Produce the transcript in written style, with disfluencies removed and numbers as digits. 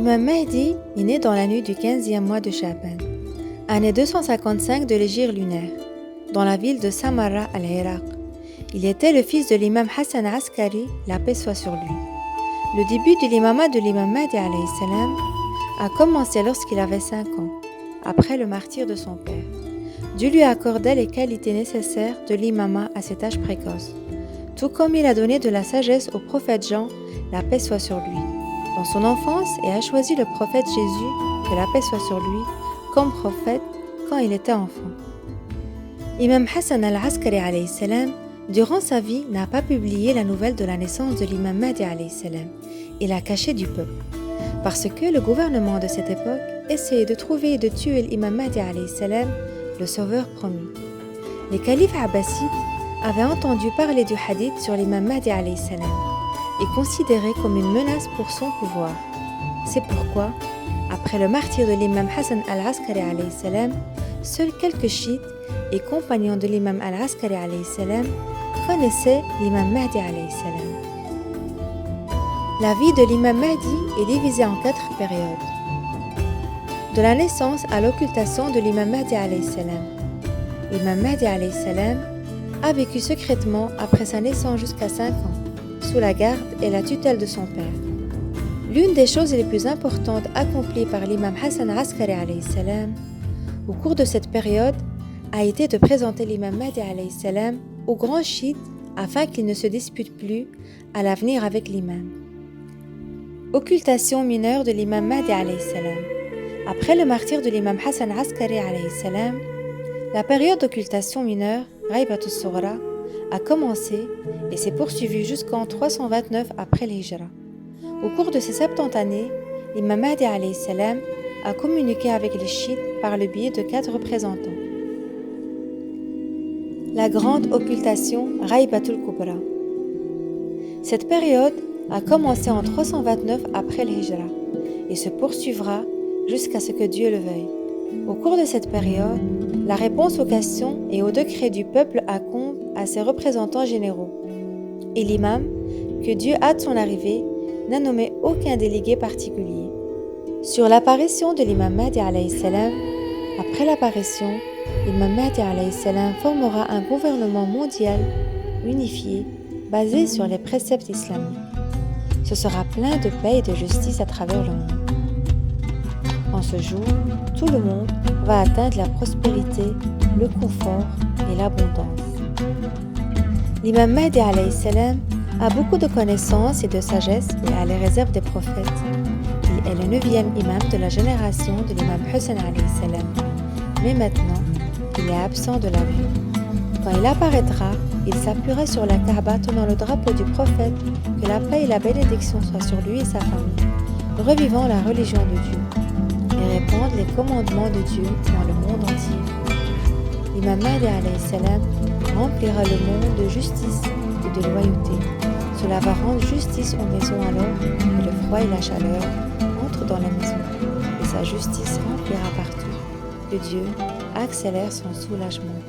L'imam Mahdi est né dans la nuit du 15e mois de Chaban, année 255 de l'hégire lunaire, dans la ville de Samarra al-Iraq. Il était le fils de l'imam Hassan Askari, la paix soit sur lui. Le début de l'imamat de l'imam Mahdi alayhi salam a commencé lorsqu'il avait 5 ans, après le martyre de son père. Dieu lui accordait les qualités nécessaires de l'imamat à cet âge précoce, tout comme il a donné de la sagesse au prophète Jean, la paix soit sur lui, dans son enfance, et a choisi le prophète Jésus, que la paix soit sur lui, comme prophète quand il était enfant. Imam Hassan al-Askari alayhi salam, durant sa vie, n'a pas publié la nouvelle de la naissance de l'imam Mahdi alayhi salam. Il l'a caché du peuple, parce que le gouvernement de cette époque essayait de trouver et de tuer l'imam Mahdi alayhi salam, le sauveur promis. Les califes abbassides avaient entendu parler du hadith sur l'imam Mahdi alayhi salam et considéré comme une menace pour son pouvoir. C'est pourquoi, après le martyre de l'imam Hassan al-Askari alayhi salam, seuls quelques chiites et compagnons de l'imam al-Askari alayhi salam connaissaient l'imam Mahdi alayhi salam. La vie de l'imam Mahdi est divisée en 4 périodes. De la naissance à l'occultation de l'imam Mahdi alayhi salam. L'imam Mahdi alayhi salam a vécu secrètement après sa naissance jusqu'à 5 ans, sous la garde et la tutelle de son père. L'une des choses les plus importantes accomplies par l'imam Hassan Askari alayhi salam au cours de cette période a été de présenter l'imam Mahdi alayhi salam aux grands chiites afin qu'ils ne se disputent plus à l'avenir avec l'imam. Occultation mineure de l'imam Mahdi alayhi salam. Après le martyre de l'imam Hassan Askari alayhi salam, la période d'occultation mineure, Ghaibat al-Sughra, a commencé et s'est poursuivie jusqu'en 329 après l'Hijra. Au cours de ces 70 années, l'imam Mahdi alayhi salam a communiqué avec les chiites par le biais de 4 représentants. La grande occultation Ghaibatul Kubra. Cette période a commencé en 329 après l'Hijra et se poursuivra jusqu'à ce que Dieu le veuille. Au cours de cette période, la réponse aux questions et aux décrets du peuple incombe à ses représentants généraux. Et l'imam, que Dieu hâte son arrivée, n'a nommé aucun délégué particulier. Sur l'apparition de l'imam Mahdi alayhi salam, après l'apparition, l'imam Mahdi alayhi salam formera un gouvernement mondial unifié basé sur les préceptes islamiques. Ce sera plein de paix et de justice à travers le monde. En ce jour, tout le monde va atteindre la prospérité, le confort et l'abondance. L'imam Mahdi alayhi salam a beaucoup de connaissances et de sagesse et a les réserves des prophètes. Il est le 9e imam de la génération de l'imam Hussein alayhi salam. Mais maintenant, il est absent de la vue. Quand il apparaîtra, il s'appuiera sur la Kaaba tenant le drapeau du prophète, que la paix et la bénédiction soient sur lui et sa famille, revivant la religion de Dieu et répandre les commandements de Dieu dans le monde entier. L'imam Mahdi alayhi salam remplira le monde de justice et de loyauté. Cela va rendre justice aux maisons alors que le froid et la chaleur entrent dans la maison, et sa justice remplira partout, que Dieu accélère son soulagement.